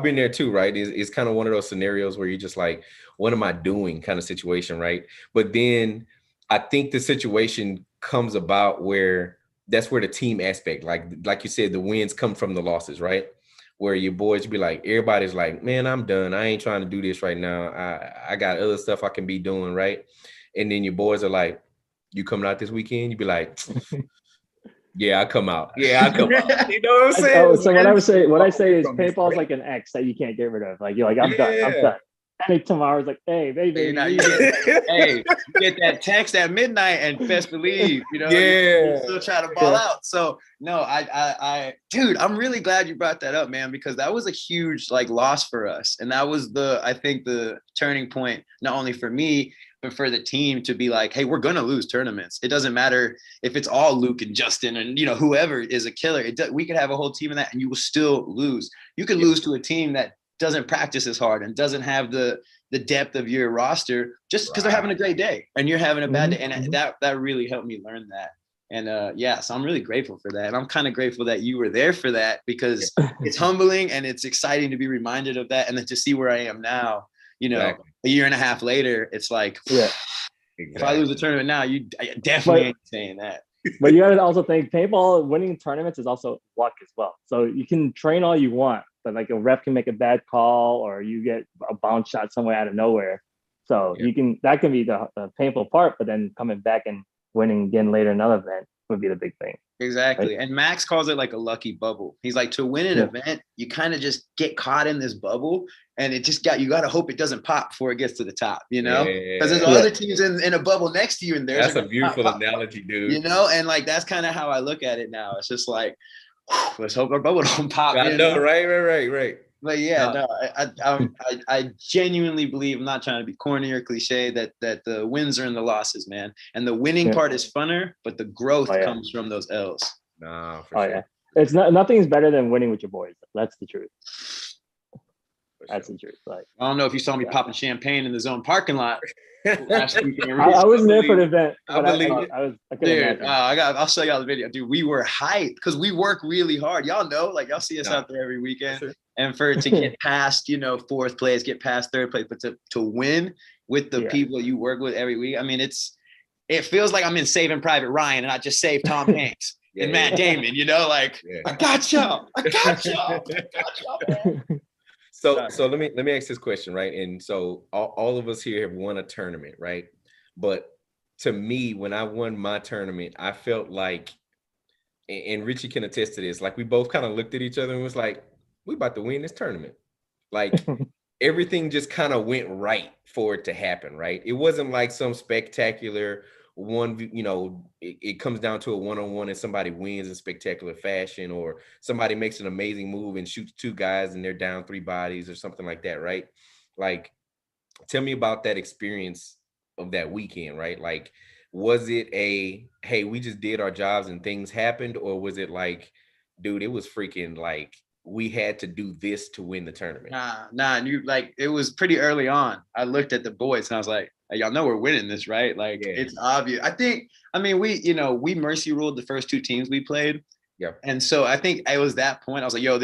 been there too, right? It's kind of one of those scenarios where you're just like, what am I doing kind of situation, right? But then I think the situation comes about where that's where the team aspect, like you said, the wins come from the losses, right? Where your boys be like, everybody's like, man, I'm done. I ain't trying to do this right now. I got other stuff I can be doing, right? And then your boys are like, you coming out this weekend? You be like, yeah, I come out. Yeah, I come out. You know what I'm saying? So what I say is paintball is like an ex that you can't get rid of. Like you're like, I'm done. I'm done. And tomorrow's like, hey, baby, you get that text at midnight and best believe, you still try to ball out. So no, dude, I'm really glad you brought that up, man, because that was a huge loss for us, and that was I think the turning point, not only for me, but for the team to be like, hey, we're gonna lose tournaments. It doesn't matter if it's all Luke and Justin and whoever is a killer. We could have a whole team in that, and you will still lose. You could lose to a team that doesn't practice as hard and doesn't have the depth of your roster, just because they're having a great day and you're having a bad day. And that really helped me learn that. And so I'm really grateful for that. And I'm kind of grateful that you were there for that, because it's humbling and it's exciting to be reminded of that. And then to see where I am now, a year and a half later, it's like, if I lose a tournament now, I definitely ain't saying that. But you gotta also think paintball winning tournaments is also luck as well. So you can train all you want, but like a ref can make a bad call, or you get a bounce shot somewhere out of nowhere. So that can be the painful part, but then coming back and winning again later in another event would be the big thing. Exactly. Right? And Max calls it like a lucky bubble. He's like, to win an event, you kind of just get caught in this bubble, and it just you got to hope it doesn't pop before it gets to the top, because there's other teams in a bubble next to you, and that's a beautiful analogy, dude. And like, that's kind of how I look at it now. It's just like, let's hope our bubble don't pop. I know, right. But I genuinely believe, I'm not trying to be corny or cliche, that the wins are in the losses, man. And the winning part is funner, but the growth comes from those L's. No, for sure. Yeah. It's nothing's better than winning with your boys. That's the truth. That's the truth. Like, I don't know if you saw me popping champagne in the zone parking lot last weekend. I wasn't there for the event. I believe it. I'll show y'all the video. Dude, we were hyped because we work really hard. Y'all know, like, y'all see us out there every weekend. Sure. And for it to get past, fourth place, get past third place, but to win with the people you work with every week, I mean, it feels like I'm in Saving Private Ryan and I just saved Tom Hanks and Matt Damon, I got y'all. Man. So let me ask this question, right? And so all of us here have won a tournament, right? But to me, when I won my tournament, I felt like, and Richie can attest to this, like we both kind of looked at each other and was like, we about to win this tournament. Like everything just kind of went right for it to happen, right? It wasn't like some spectacular one, it comes down to a one-on-one and somebody wins in spectacular fashion, or somebody makes an amazing move and shoots two guys and they're down 3 bodies or something like that, right? Like, tell me about that experience of that weekend, right? Like, was it hey, we just did our jobs and things happened? Or was it like, dude, it was freaking like, we had to do this to win the tournament? Nah. It was pretty early on. I looked at the boys and I was like, hey, y'all know we're winning this, right? Like, it's obvious. We mercy ruled the first 2 teams we played. Yeah. And so I think it was that point. I was like, yo,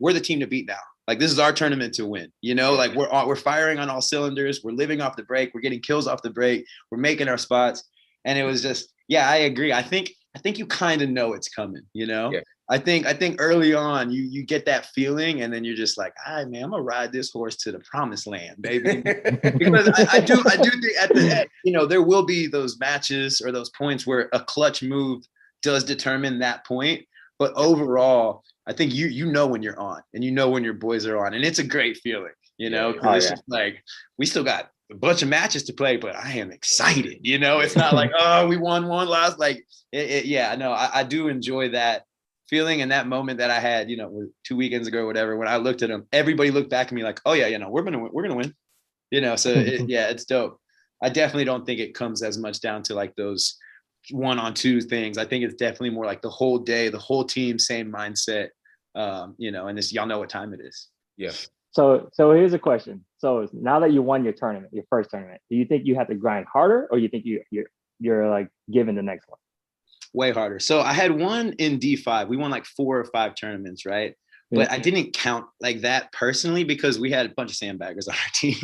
we're the team to beat now. Like, this is our tournament to win, like we're firing on all cylinders. We're living off the break. We're getting kills off the break. We're making our spots. And it was just, I agree. I think you kind of know it's coming, Yeah. I think early on you get that feeling, and then you're just like, all right, man, I'm gonna ride this horse to the promised land, baby. Because I do think at the end, there will be those matches or those points where a clutch move does determine that point. But overall, I think you know when you're on, and when your boys are on, and it's a great feeling, because just like, we still got a bunch of matches to play, but I am excited. It's not like, oh, we won one last, like I do enjoy that feeling in that moment that I had, 2 weekends ago or whatever, when I looked at them, everybody looked back at me like, oh yeah, we're going to win, so it's dope. I definitely don't think it comes as much down to like those 1-on-2 things. I think it's definitely more like the whole day, the whole team, same mindset, and this, y'all know what time it is. Yeah. So here's a question. So now that you won your tournament, your first tournament, do you think you have to grind harder, or you think you're like given the next one? Way harder. So I had one in D5. We won like 4 or 5 tournaments, right? But I didn't count like that personally because we had a bunch of sandbaggers on our team.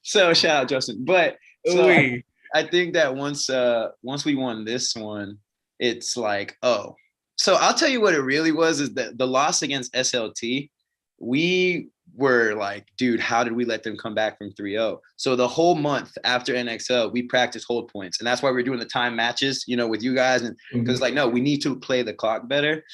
so shout out Justin. But so I think that once we won this one, it's like, oh. So I'll tell you what it really was, is that the loss against SLT, we were like, dude, how did we let them come back from 3-0? So the whole month after NXL, we practiced hold points. And that's why we're doing the time matches, with you guys. And because like, no, we need to play the clock better.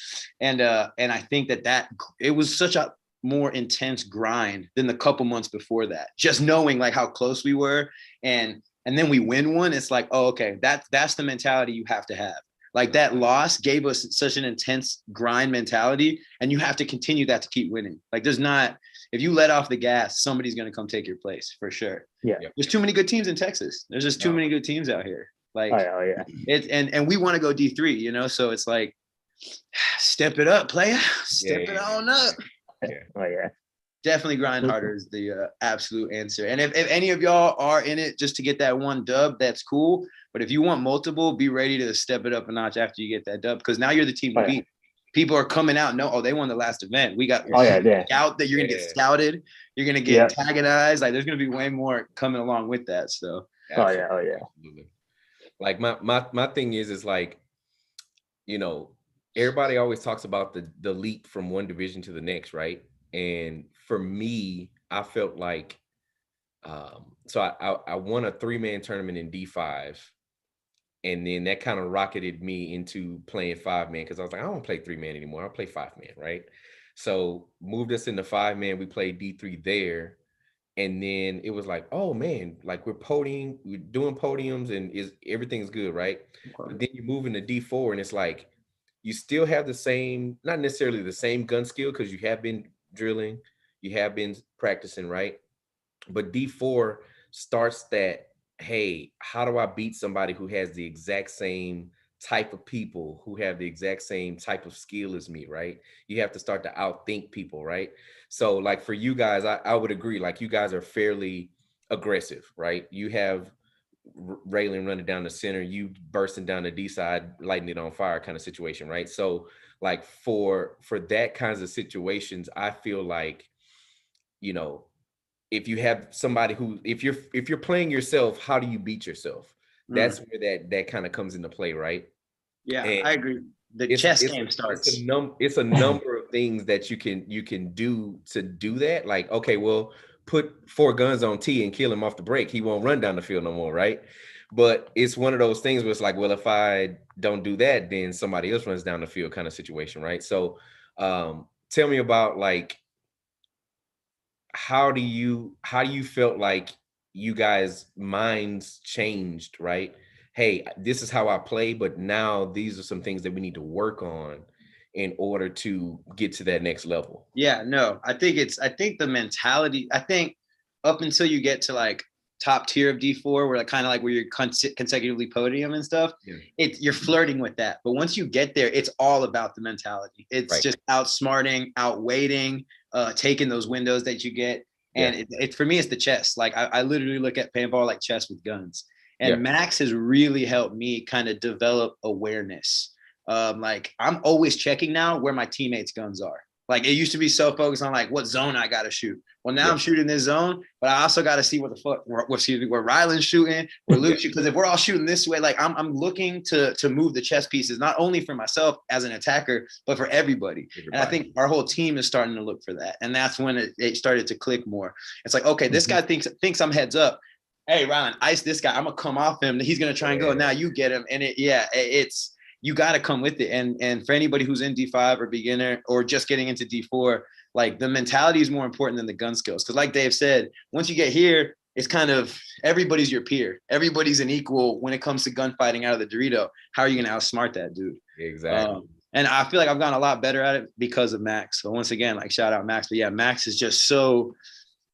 And I think that it was such a more intense grind than the couple months before that, just knowing like how close we were. And then we win one. It's like, oh, okay, that's the mentality you have to have. Like that loss gave us such an intense grind mentality, and you have to continue that to keep winning. Like if you let off the gas, somebody's going to come take your place for sure. Yeah. There's too many good teams in Texas. There's just too many good teams out here. Like, oh yeah. And we want to go D3, so it's like, step it up, player. Step it on up. Yeah. Oh yeah. Definitely grind harder is the absolute answer. And if any of y'all are in it just to get that one dub, that's cool. But if you want multiple, be ready to step it up a notch after you get that dub, because now you're the team to beat. People are coming out. They won the last event. We got out that you're going to get scouted. You're going to get antagonized. Like there's going to be way more coming along with that. So. Oh yeah. Absolutely. Like my thing is like, everybody always talks about the leap from one division to the next, right? And for me, I felt like, so I won a 3-man tournament in D5. And then that kind of rocketed me into playing 5-man, because I was like, I don't play 3-man anymore. I'll play 5-man, right? So moved us into 5-man. We played D3 there. And then it was like, oh man, like we're doing podiums and everything's good, right? But then you move into D4 and it's like, you still have the same, not necessarily the same gun skill, because you have been drilling, you have been practicing, right? But D4 starts that, hey, how do I beat somebody who has the exact same type of people, who have the exact same type of skill as me, right? You have to start to outthink people, right? So like for you guys, I would agree, like you guys are fairly aggressive, right? You have Raylan running down the center, you bursting down the D side, lighting it on fire kind of situation, right? So like for that kinds of situations, I feel like, if you have somebody who, if you're playing yourself, how do you beat yourself? That's where that kind of comes into play, right? Yeah, and I agree. The chess game starts. It's a number of things that you can do to do that. Like, okay, well, put 4 guns on T and kill him off the break. He won't run down the field no more, right? But it's one of those things where it's like, well, if I don't do that, then somebody else runs down the field kind of situation, right? So tell me about like, how do you felt like you guys' minds changed, right? Hey, this is how I play, but now these are some things that we need to work on in order to get to that next level. Yeah, no, I think the mentality, I think up until you get to like top tier of D4, where like kind of like where you're consecutively podium and stuff, you're flirting with that. But once you get there, it's all about the mentality. It's just outsmarting, outweighting, taking those windows that you get. And it for me, it's the chess. Like I literally look at paintball like chess with guns. And Max has really helped me kind of develop awareness. Like I'm always checking now where my teammates' guns are. Like it used to be so focused on like what zone I got to shoot. Well, now I'm shooting this zone, but I also got to see where Rylan's shooting, where Luke's shooting. Because if we're all shooting this way, like I'm looking to move the chess pieces, not only for myself as an attacker, but for everybody. And I think our whole team is starting to look for that. And that's when it started to click more. It's like, okay, this guy thinks I'm heads up. Hey, Rylan, ice this guy. I'm gonna come off him. He's gonna try and go. Now you get him. And it's you got to come with it. And for anybody who's in D5 or beginner or just getting into D4, like the mentality is more important than the gun skills. Because like Dave said, once you get here, it's kind of everybody's your peer. Everybody's an equal when it comes to gunfighting out of the Dorito. How are you going to outsmart that dude? Exactly. And I feel like I've gotten a lot better at it because of Max. So once again, like shout out Max. But yeah, Max is just so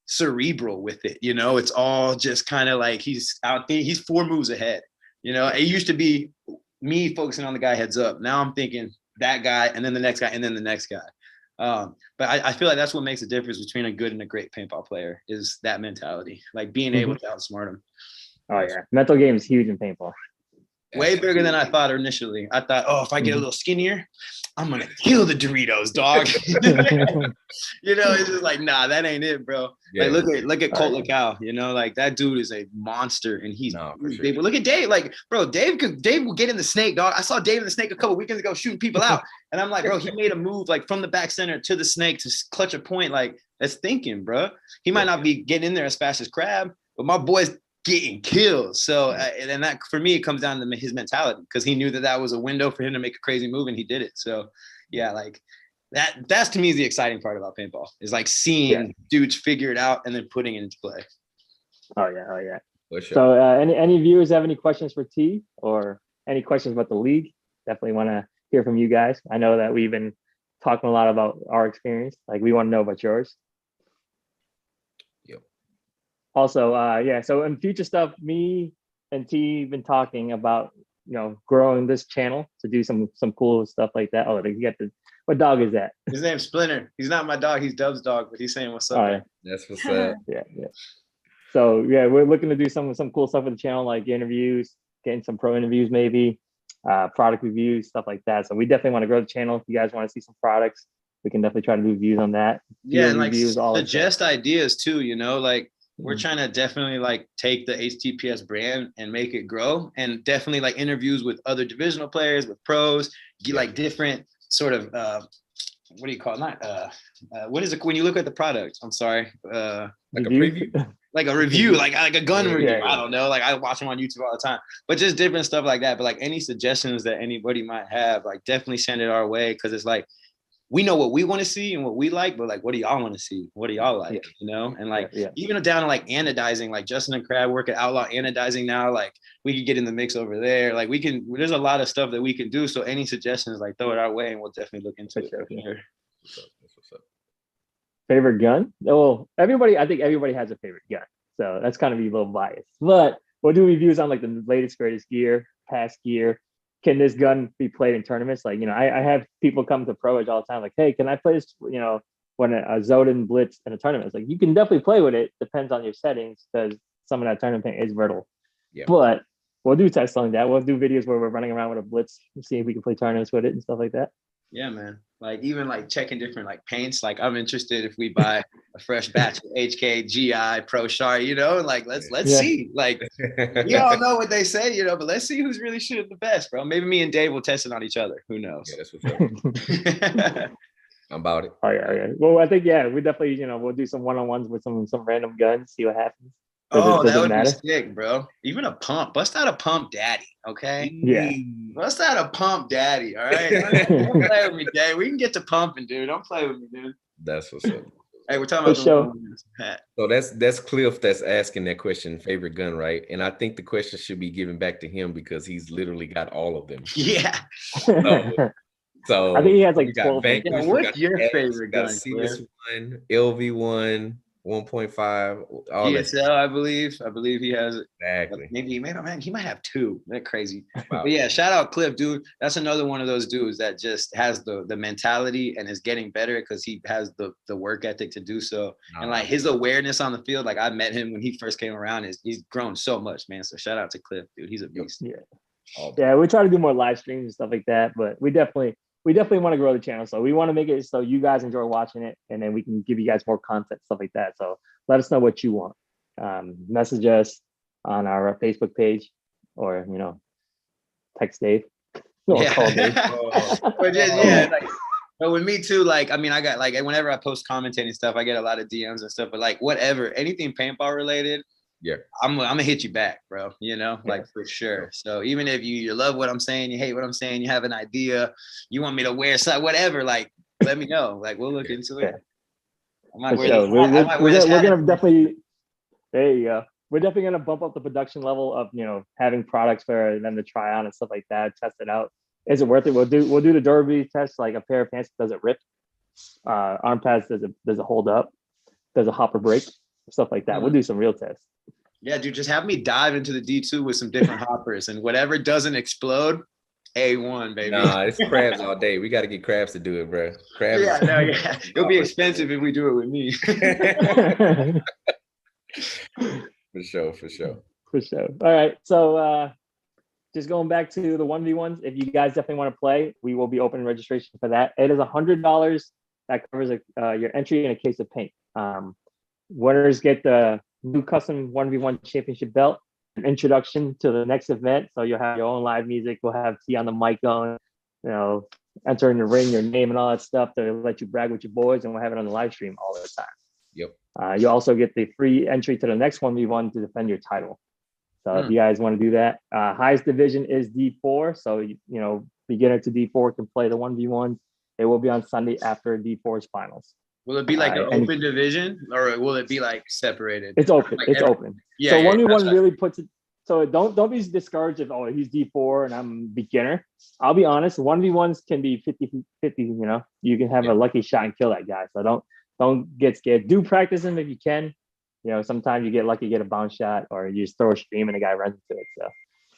cerebral with it. You know, it's all just kind of like he's out there. He's 4 moves ahead. You know, it used to be me focusing on the guy heads up. Now I'm thinking that guy and then the next guy and then the next guy. But I feel like that's what makes the difference between a good and a great paintball player is that mentality, like being able to outsmart him. Oh yeah, mental game is huge in paintball. Way bigger than I thought initially. I thought, oh, if I get a little skinnier, I'm gonna kill the Doritos, dog. You know, it's just like, nah, that ain't it, bro. Yeah. Like look at Colt Lacal, you know, like that dude is a monster, and he's sure. Look at Dave, like, bro, Dave will get in the snake, dog. I saw Dave in the snake a couple weekends ago shooting people out, and I'm like, bro, he made a move like from the back center to the snake to clutch a point. Like, that's thinking, bro. He might not be getting in there as fast as Crab, but my boy's getting killed. So and that for me, it comes down to his mentality, because he knew that was a window for him to make a crazy move, and he did it. So yeah, like that's to me is the exciting part about paintball, is like seeing dudes figure it out and then putting it into play. Oh yeah. For sure. So any viewers have any questions for T, or any questions about the league? Definitely want to hear from you guys. I know that we've been talking a lot about our experience. Like, we want to know about yours. Also, so in future stuff, me and T been talking about, growing this channel to do some cool stuff like that. Oh, you got what dog is that? His name's Splinter. He's not my dog. He's Dub's dog, but he's saying what's up. Oh, yeah. That's what's up. Yeah. So yeah, we're looking to do some cool stuff with the channel, like interviews, getting some pro interviews, maybe product reviews, stuff like that. So we definitely want to grow the channel. If you guys want to see some products, we can definitely try to do reviews on that. Yeah, and reviews, suggest ideas too. Like, we're trying to definitely like take the HTPS brand and make it grow, and definitely like interviews with other divisional players, with pros, like different sort of what do you call it? Not what is it when you look at the product? I'm sorry, like a preview, like a review, like a gun review. Yeah. I don't know, like I watch them on YouTube all the time, but just different stuff like that. But like any suggestions that anybody might have, like definitely send it our way, because it's like, we know what we want to see and what we like, but like, what do y'all want to see? What do y'all like? And like, even down to like anodizing, like Justin and Crab work at Outlaw Anodizing now. Like, we could get in the mix over there. Like, there's a lot of stuff that we can do. So any suggestions, like, throw it our way, and we'll definitely look into it. Sure. What's up? Favorite gun? Well, I think everybody has a favorite gun. So that's kind of be a little biased, but we'll do reviews on like the latest, greatest gear, past gear. Can this gun be played in tournaments? Like, I have people come to Pro Edge all the time, like, hey, can I play this, when a Zoden Blitz in a tournament? It's like, you can definitely play with it. Depends on your settings, because some of that tournament paint is brittle. Yeah. But we'll do tests on that. We'll do videos where we're running around with a Blitz and see if we can play tournaments with it and stuff like that. Yeah, man. Like, even like checking different like paints. Like, I'm interested if we buy a fresh batch of HK, GI, Pro Shard, like let's see. Like, we all know what they say, but let's see who's really shooting the best, bro. Maybe me and Dave will test it on each other. Who knows? Yeah, that's what's up. I'm about it. Oh yeah. Well, I think we definitely we'll do some one-on-ones with some random guns, see what happens. That would be sick, bro. Even a pump. Bust out a pump daddy, okay? Yeah. Bust out a pump daddy, all right? Don't play with me, Dave. We can get to pumping, dude. Don't play with me, dude. That's what's up. Hey, we're talking about the So that's Cliff that's asking that question, favorite gun, right? And I think the question should be given back to him, because he's literally got all of them. Yeah. So I think he has like 12. What's your favorite gun? CS1, LV1, 1.5, all GSL, that. I believe he has it. Exactly. Maybe he might have 2. That's crazy. Wow. But yeah, shout out Cliff, dude. That's another one of those dudes that just has the mentality and is getting better, because he has the work ethic to do so. And like his awareness on the field, like I met him when he first came around, he's grown so much, man. So shout out to Cliff, dude. He's a beast. Yeah, we try to do more live streams and stuff like that, but we definitely want to grow the channel. So we want to make it so you guys enjoy watching it, and then we can give you guys more content, stuff like that. So let us know what you want. Message us on our Facebook page, or, text Dave. Call Dave. But with me too, like, I mean, I got like, whenever I post commentating stuff, I get a lot of DMs and stuff, but like whatever, anything paintball related, I'm gonna hit you back, bro. Like, for sure. So even if you love what I'm saying, you hate what I'm saying, you have an idea, you want me to wear something, whatever, like, let me know. Like, we'll look into it. We're gonna definitely. There you go. We're definitely gonna bump up the production level of having products for them to try on and stuff like that, test it out. Is it worth it? We'll do the durability test, like a pair of pants, does it rip? Arm pads, does it hold up? Does a hopper break? Stuff like that. We'll do some real tests. Yeah, dude, just have me dive into the D2 with some different hoppers, and whatever doesn't explode, A1, baby. Nah, it's crabs all day. We got to get crabs to do it, bro. Crabs. Yeah, no, yeah. It'll be expensive if we do it with me. For sure, for sure. For sure. All right. So just going back to the 1v1s, if you guys definitely want to play, we will be opening registration for that. It is $100. That covers your entry and a case of paint. Winners get the new custom 1v1 championship belt, an introduction to the next event. So you'll have your own live music. We'll have T on the mic going, enter in the ring, your name and all that stuff to let you brag with your boys, and we'll have it on the live stream all the time. Yep. You also get the free entry to the next 1v1 to defend your title. So if you guys want to do that, highest division is D4. So, beginner to D4 can play the 1v1s. It will be on Sunday after D4's finals. Will it be like an open division, or will it be like separated? It's open. Like it's open. Yeah, so 1v1 really puts it. So don't be discouraged if he's D4 and I'm beginner. I'll be honest, 1v1s can be 50-50. You can have a lucky shot and kill that guy. So don't get scared. Do practice him if you can. Sometimes you get lucky, get a bounce shot, or you just throw a stream and a guy runs into it. So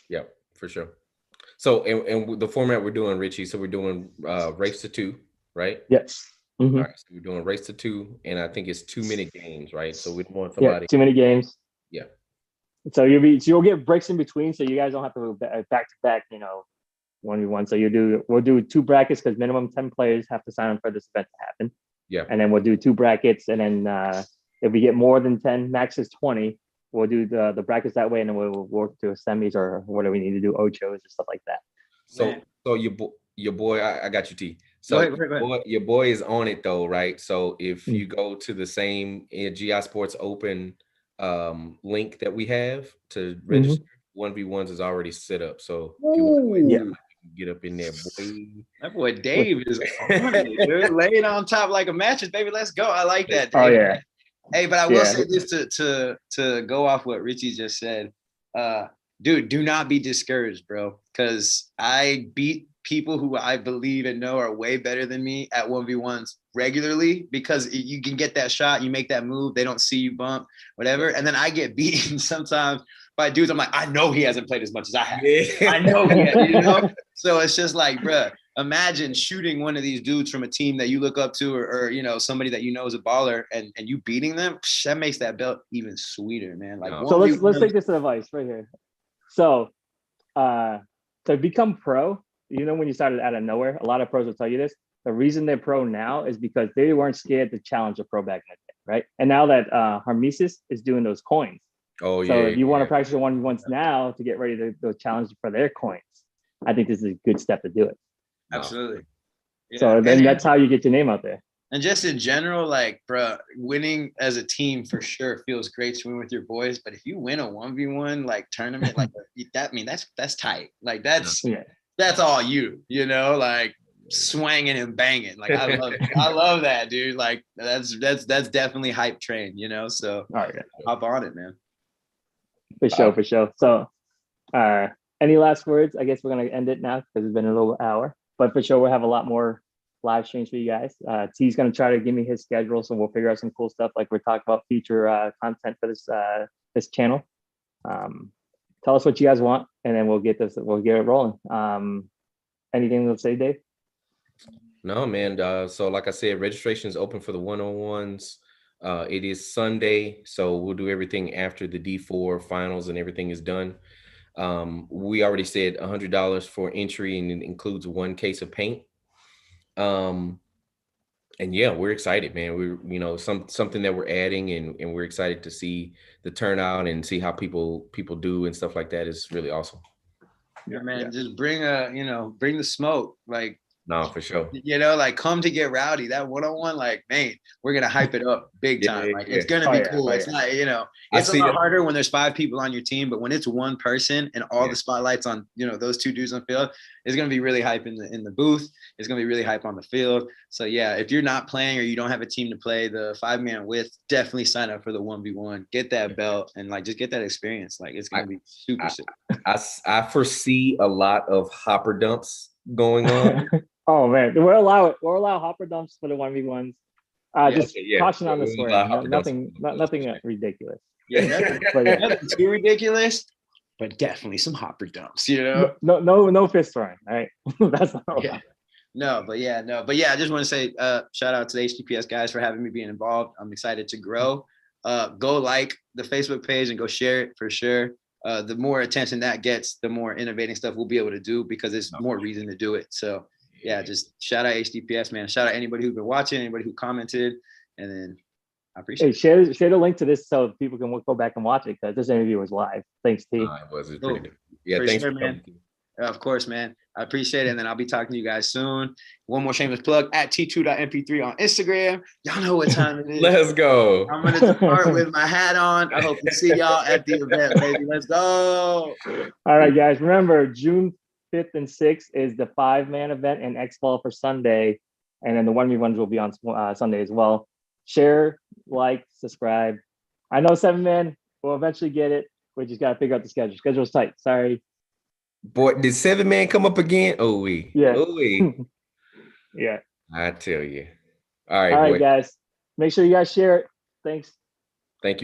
yeah, for sure. So and the format we're doing, Richie. So we're doing race to 2, right? Yes. Mm-hmm. All right, so we're doing race to 2, and I think it's 2-minute games, right? So we want somebody 2-minute games. Yeah. So you'll get breaks in between, so you guys don't have to go back to back, 1v1. So we'll do 2 brackets because minimum 10 players have to sign up for this event to happen. Yeah. And then we'll do 2 brackets, and then if we get more than 10, max is 20. We'll do the brackets that way, and then we'll work to a semis or whatever we need to do, ochos or stuff like that. So your boy, I got you, T. So go ahead. Your boy is on it though, right? So if you go to the same GI Sportz Open link that we have to register, 1v1s is already set up. So if you want to get up in there, boy. That boy Dave is on it, dude. Lay it on top like a mattress, baby. Let's go. I like that, Dave. Oh yeah. Hey, but I will say this to go off what Richie just said. Dude, do not be discouraged, bro. Because I beat people who I believe and know are way better than me at 1v1s regularly, because you can get that shot, you make that move, they don't see you bump, whatever. And then I get beaten sometimes by dudes. I'm like, I know he hasn't played as much as I have. Yeah. I know he has, So it's just like, bro, imagine shooting one of these dudes from a team that you look up to, or somebody that you know is a baller, and you beating them. That makes that belt even sweeter, man. Like, so let's take this advice right here. So to become pro, when you started out of nowhere, a lot of pros will tell you this. The reason they're pro now is because they weren't scared to challenge a pro back in the day, right? And now that Hermesis is doing those coins. Oh, yeah. So if you want to practice your 1v1s now to get ready to go challenge for their coins, I think this is a good step to do it. Absolutely. Yeah. So then that's how you get your name out there. And just in general, like, bro, winning as a team for sure feels great to win with your boys. But if you win a 1v1 like tournament like that, that's tight. Like that's all like swanging and banging. Like I love that, dude. Like that's definitely hype train, So hop on it, man. For sure. So any last words? I guess we're gonna end it now because it's been a little hour. But for sure, we'll have a lot more live streams for you guys. T's gonna try to give me his schedule, so we'll figure out some cool stuff like we're talking about future content for this channel. Tell us what you guys want, and then we'll get it rolling. Anything to say, Dave? No, man. So like I said, registration is open for the 1-on-1s. It is Sunday, so we'll do everything after the D4 finals and everything is done. We already said $100 for entry, and it includes 1 case of paint. And yeah, we're excited, man. We're something that we're adding, and we're excited to see the turnout and see how people do and stuff like that is really awesome. Yeah, man. Just bring the smoke, like. No, for sure. Like come to get rowdy. That 1-on-1, like, man, we're gonna hype it up big time. It's gonna be cool. It's not, it's a lot harder when there's 5 people on your team, but when it's 1 person and all the spotlights on, those 2 dudes on field, it's gonna be really hype in the booth. It's gonna be really hype on the field. So yeah, if you're not playing or you don't have a team to play the 5-man with, definitely sign up for the 1v1. Get that belt and like just get that experience. Like it's gonna be super sick. I foresee a lot of hopper dumps going on. Oh man, we'll allow hopper dumps for the 1v1s. Just caution on the swearing. Nothing ridiculous. Yeah, nothing, But yeah, nothing too ridiculous, but definitely some hopper dumps, you know? no fist throwing. All right, that's not allowed. Yeah. No, but yeah. I just want to say shout out to the HTPS guys for having me being involved. I'm excited to grow. Go like the Facebook page and go share it for sure. The more attention that gets, the more innovating stuff we'll be able to do because there's more reason to do it. So yeah, just shout out HTPS, man. Shout out anybody who's been watching, anybody who commented, and then I appreciate it. Share the link to this so people can go back and watch it because this interview was live. Thanks, T. It was pretty good. Yeah, thanks for man. Of course, man. I appreciate it. And then I'll be talking to you guys soon. One more shameless plug at t2.mp3 on Instagram. Y'all know what time it is. Let's go. I'm going to depart with my hat on. I hope to see y'all at the event, baby. Let's go. All right, guys. Remember, June 5th and 6th is the 5-man event in X-Ball for Sunday. And then the 1v1s will be on Sunday as well. Share, like, subscribe. I know 7-man will eventually get it. We just got to figure out the schedule. Schedule's tight. Sorry. Boy, did 7-man come up again? Oh, yeah. Yeah. I tell you. All right, guys. Make sure you guys share it. Thanks.